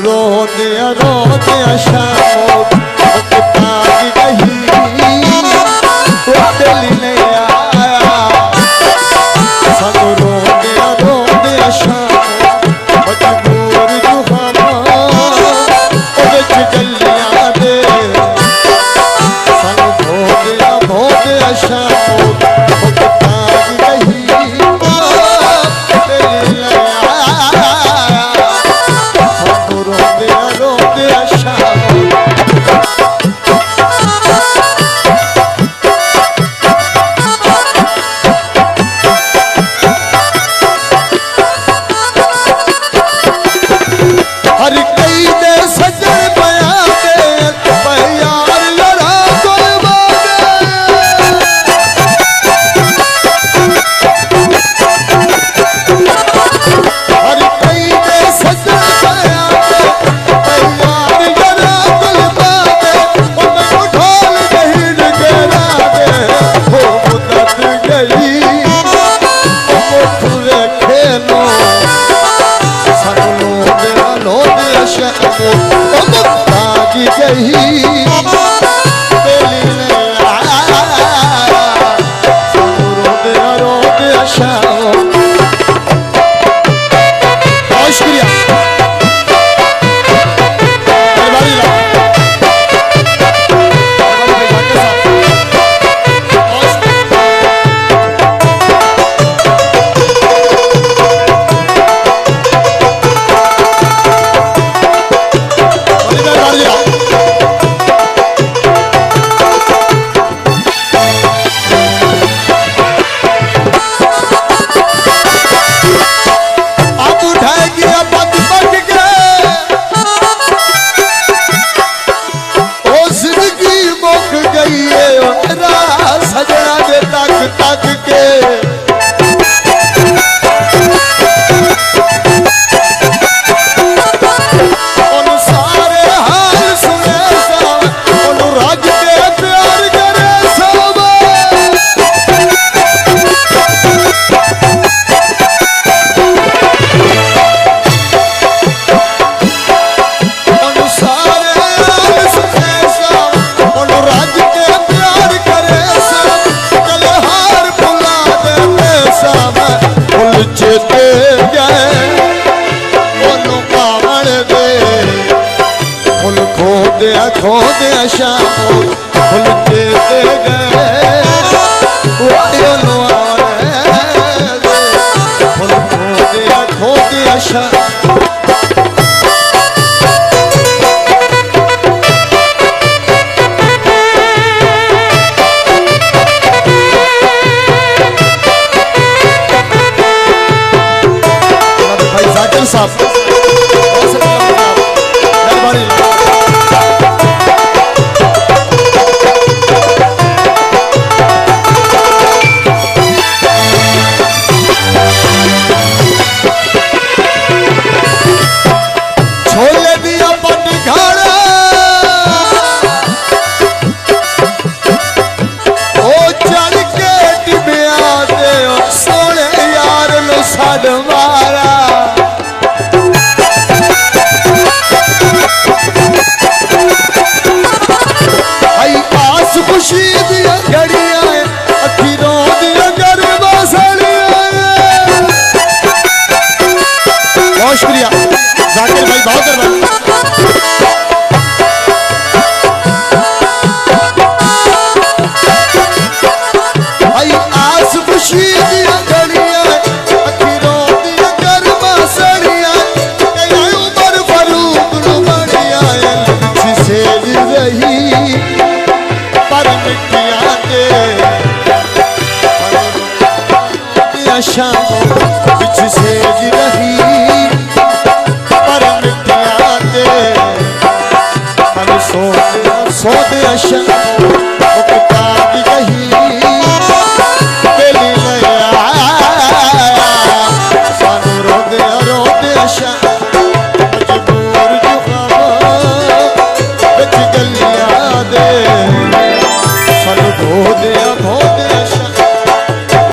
रोंदे शामो तागी गही वो दिल नहीं आया सानू रोंदे शामो मजबूर जुहाना विच गलियां दे सानू रोंदे शामो तागी गही खोदे शामो फुल देते गए फुल खोदे शामो भाई जाकिर साहब शुक्रिया जाकिर भाई बहुत भाई आस खुशी दिया घड़िया अखिरों दिया गरमा सड़िया उमर फरूक बढ़िया से रही पर मिटिया दे शाम